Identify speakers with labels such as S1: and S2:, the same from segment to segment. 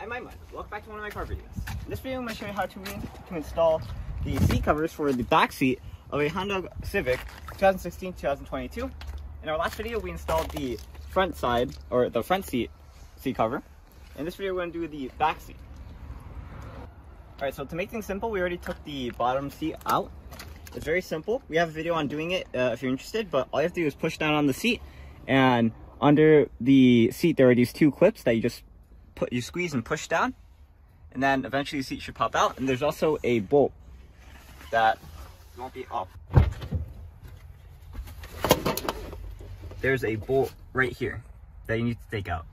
S1: I'm Aiman. Welcome back to one of my car videos. In this video, I'm going to show you how to install the seat covers for the back seat of a Honda Civic 2016-2022. In our last video, we installed the front side, or the front seat cover. In this video, we're going to do the back seat. Alright, so to make things simple, we already took the bottom seat out. It's very simple. We have a video on doing it if you're interested, but all you have to do is push down on the seat, and under the seat there are these two clips that you squeeze and push down, and then eventually the seat should pop out. And there's also a bolt that won't be up. There's a bolt right here that you need to take out.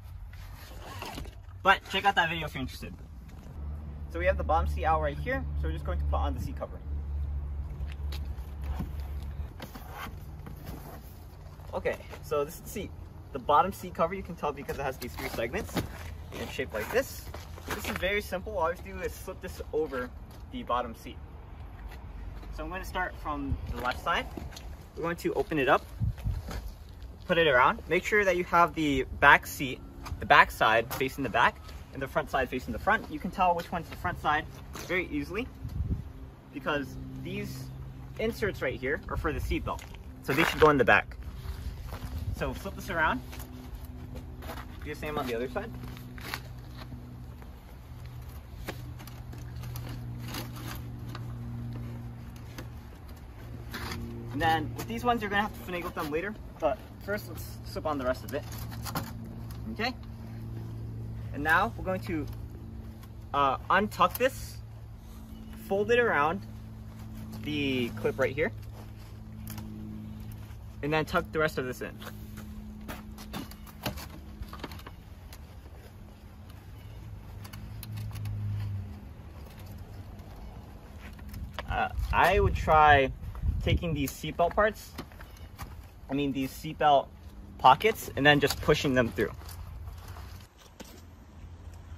S1: But check out that video if you're interested. So we have the bottom seat out right here, so we're just going to put on the seat cover. Okay, so this is the seat. The bottom seat cover, you can tell because it has these three segments in shape like this. This is very simple. All you have to do is slip this over the bottom seat. So I'm going to start from the left side. We're going to open it up, put it around. Make sure that you have the back seat, the back side facing the back, and the front side facing the front. You can tell which one's the front side very easily because these inserts right here are for the seat belt. So they should go in the back. So flip this around. Do the same on the other side. And then with these ones, you're gonna have to finagle them later, but first let's slip on the rest of it. Okay? And now we're going to untuck this, fold it around the clip right here, and then tuck the rest of this in. I would try taking these seatbelt parts, these seatbelt pockets, and then just pushing them through.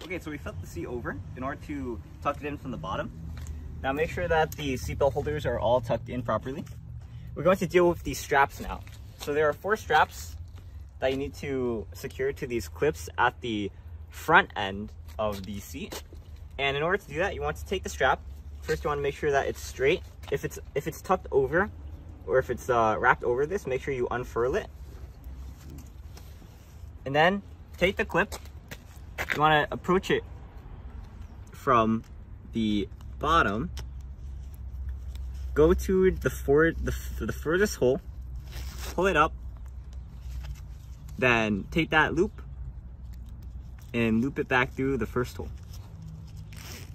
S1: Okay, so we flipped the seat over in order to tuck it in from the bottom. Now make sure that the seatbelt holders are all tucked in properly. We're going to deal with these straps now. So there are 4 straps that you need to secure to these clips at the front end of the seat. And in order to do that, you want to take the strap. First, you want to make sure that it's straight. If it's tucked over, or if it's wrapped over this, make sure you unfurl it. And then take the clip. You want to approach it from the bottom. Go to the furthest hole, pull it up, then take that loop and loop it back through the first hole.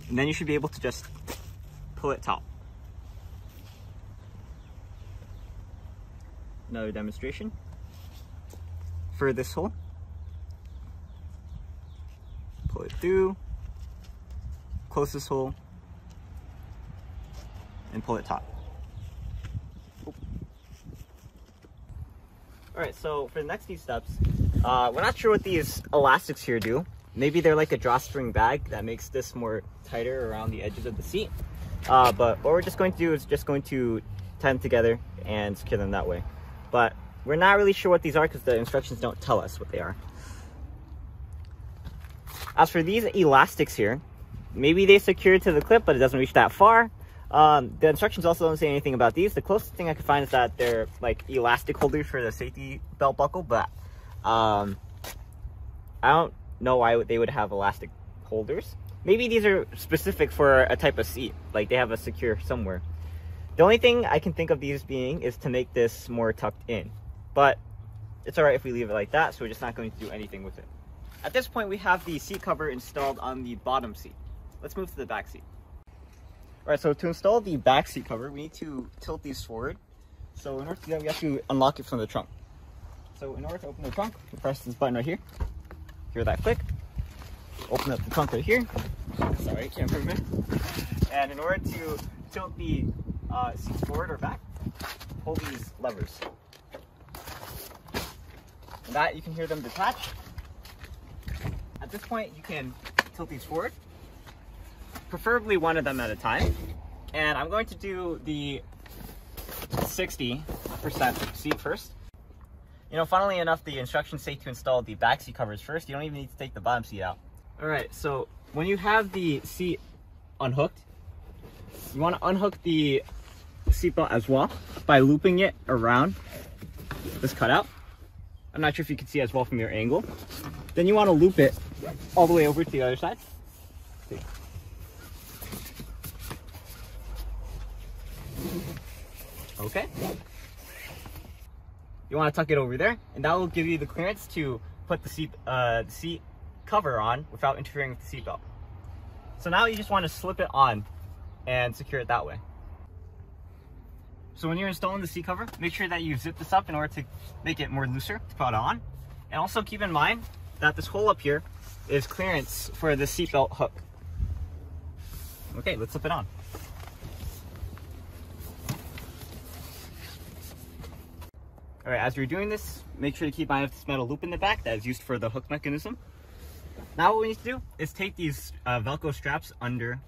S1: And then you should be able to just pull it taut. Another demonstration for this hole. Pull it through, close this hole, and pull it taut. Alright, so for the next few steps, we're not sure what these elastics here do. Maybe they're like a drawstring bag that makes this more tighter around the edges of the seat. But what we're just going to do is just going to tie them together and secure them that way. But we're not really sure what these are because the instructions don't tell us what they are. As for these elastics here, maybe they secure to the clip, but it doesn't reach that far. The instructions also don't say anything about these. The closest thing I could find is that they're like elastic holders for the safety belt buckle, but I don't know why they would have elastic holders. Maybe these are specific for a type of seat, like they have a secure somewhere. The only thing I can think of these being is to make this more tucked in, but it's alright if we leave it like that, so we're just not going to do anything with it. At this point, we have the seat cover installed on the bottom seat. Let's move to the back seat. Alright, so to install the back seat cover, we need to tilt these forward. So in order to do that, we have to unlock it from the trunk. So in order to open the trunk, we press this button right here. Hear that click. Open up the trunk right here. Sorry, can't move it. And in order to tilt the seats forward or back, hold these levers. And that, you can hear them detach. At this point, you can tilt these forward, preferably one of them at a time. And I'm going to do the 60% seat first. Funnily enough, the instructions say to install the back seat covers first. You don't even need to take the bottom seat out. All right, so when you have the seat unhooked, you want to unhook the seatbelt as well by looping it around this cutout. I'm not sure if you can see as well from your angle. Then you want to loop it all the way over to the other side. Okay. You want to tuck it over there, and that will give you the clearance to put the seat cover on without interfering with the seatbelt. So now you just want to slip it on and secure it that way. So when you're installing the seat cover, make sure that you zip this up in order to make it more looser to put it on. And also keep in mind that this hole up here is clearance for the seatbelt hook. Okay, let's slip it on. All right, as you're doing this, make sure to keep in mind this metal loop in the back that is used for the hook mechanism. Now what we need to do is take these Velcro straps under,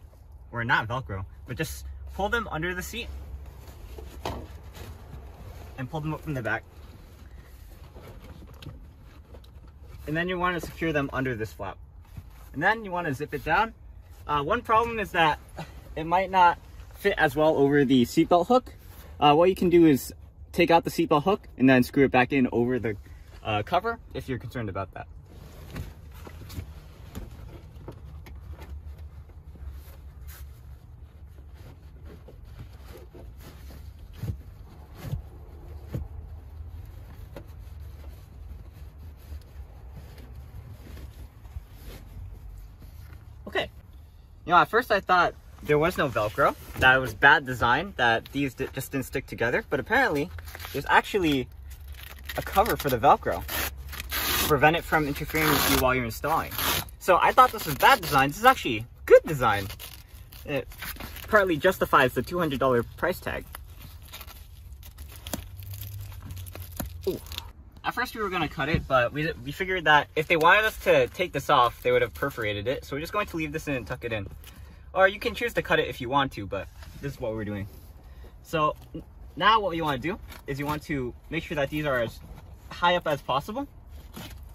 S1: or not Velcro, but just pull them under the seat and pull them up from the back. And then you want to secure them under this flap. And then you want to zip it down. One problem is that it might not fit as well over the seatbelt hook. What you can do is take out the seatbelt hook and then screw it back in over the cover if you're concerned about that. Okay. You know, at first I thought there was no Velcro, that it was bad design, that these just didn't stick together, but apparently there's actually a cover for the Velcro to prevent it from interfering with you while you're installing. So I thought this was bad design. This is actually good design. It partly justifies the $200 price tag. Ooh. At first we were going to cut it, but we figured that if they wanted us to take this off, they would have perforated it. So we're just going to leave this in and tuck it in. Or you can choose to cut it if you want to, but this is what we're doing. So now what you want to do is you want to make sure that these are as high up as possible.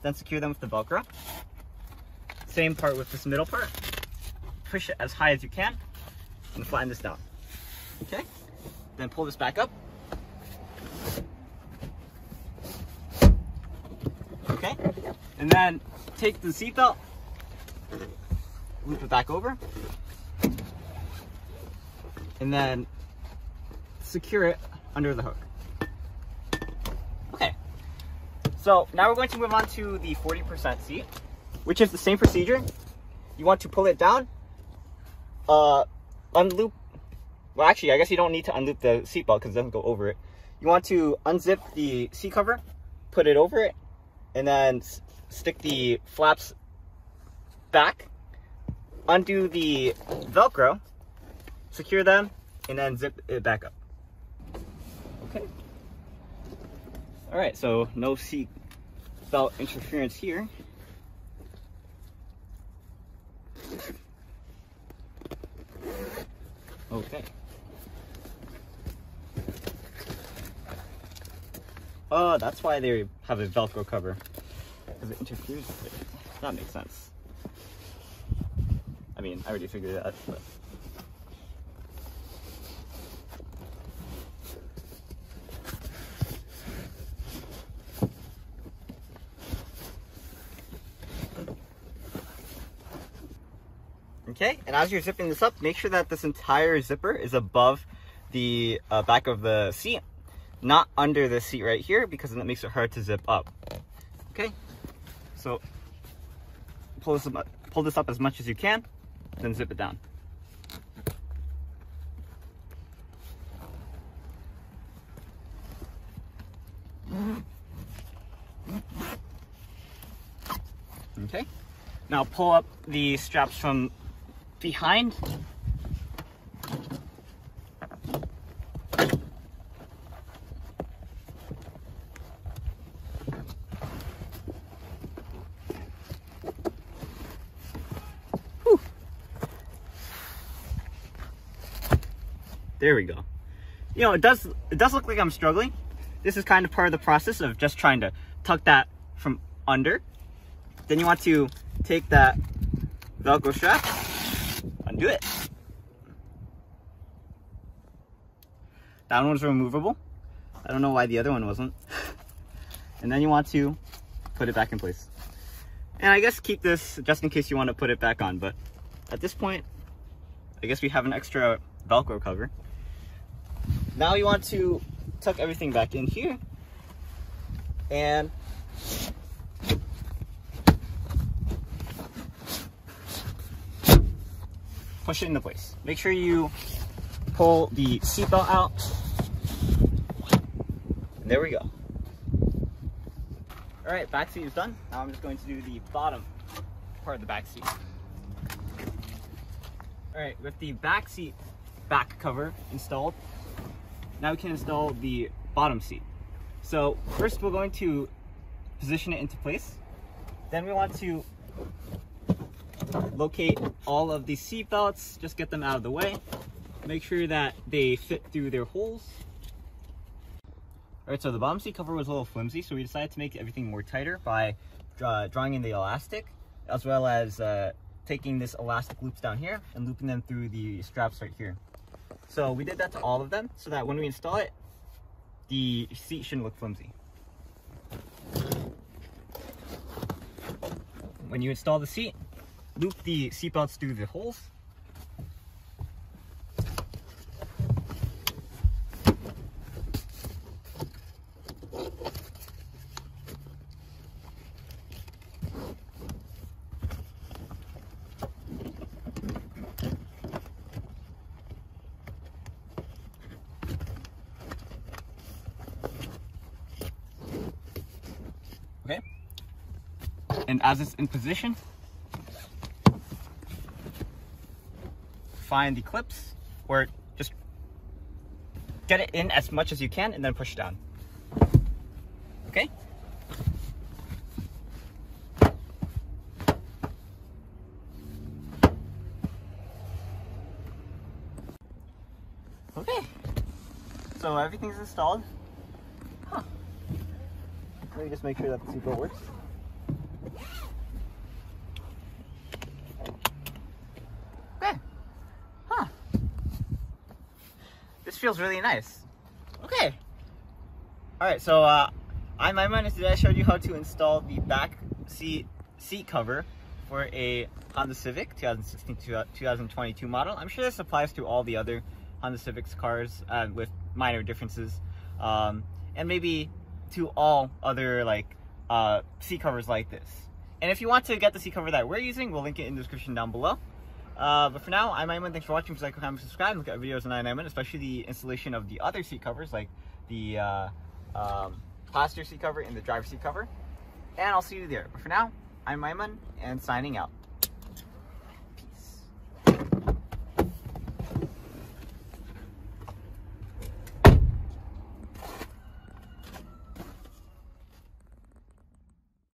S1: Then secure them with the Velcro. Same part with this middle part. Push it as high as you can and flatten this down. Okay? Then pull this back up. Okay? And then take the seatbelt, loop it back over, and then secure it under the hook. Okay, so now we're going to move on to the 40% seat, which is the same procedure. You want to pull it down, unloop, well actually I guess you don't need to unloop the seatbelt because it doesn't go over it. You want to unzip the seat cover, put it over it, and then stick the flaps back, undo the Velcro, secure them, and then zip it back up. Okay. All right, so no seat belt interference here. Okay. Oh, that's why they have a Velcro cover, because it interferes with it. That makes sense. I mean, I already figured that, but... Okay, and as you're zipping this up, make sure that this entire zipper is above the back of the seat, not under the seat right here, because then it makes it hard to zip up. Okay, so pull this up as much as you can, then zip it down. Okay, now pull up the straps from behind. Whew. There we go. You know, it does look like I'm struggling. This is kind of part of the process of just trying to tuck that from under. Then you want to take that Velcro strap, undo it. That one was removable. I don't know why the other one wasn't. And then you want to put it back in place. And I guess keep this just in case you want to put it back on, but at this point, I guess we have an extra Velcro cover. Now you want to tuck everything back in here and push it into place. Make sure you pull the seatbelt out. And there we go. All right, back seat is done. Now I'm just going to do the bottom part of the back seat. All right, with the back seat back cover installed, now we can install the bottom seat. So first we're going to position it into place. Then we want to locate all of the seat belts, just get them out of the way. Make sure that they fit through their holes. All right, so the bottom seat cover was a little flimsy, so we decided to make everything more tighter by drawing in the elastic, as well as taking this elastic loops down here and looping them through the straps right here. So we did that to all of them so that when we install it, the seat shouldn't look flimsy. When you install the seat, loop the seat belts through the holes. Okay, and as it's in position, find the clips, or just get it in as much as you can and then push down. Okay? Okay, so everything's installed. Let me just make sure that the seatbelt works. Okay. Huh. This feels really nice. Okay. Alright, so I'm Aiman, and today I showed you how to install the back seat cover for a Honda Civic 2016-2022 model. I'm sure this applies to all the other Honda Civics cars with minor differences. And maybe to all other seat covers like this. And if you want to get the seat cover that we're using, we'll link it in the description down below. But for now, I'm Aiman. Thanks for watching. Please like, comment, subscribe, and look at videos on EyeOnAiman, especially the installation of the other seat covers, like the passenger seat cover and the driver seat cover. And I'll see you there. But for now, I'm Aiman, and signing out.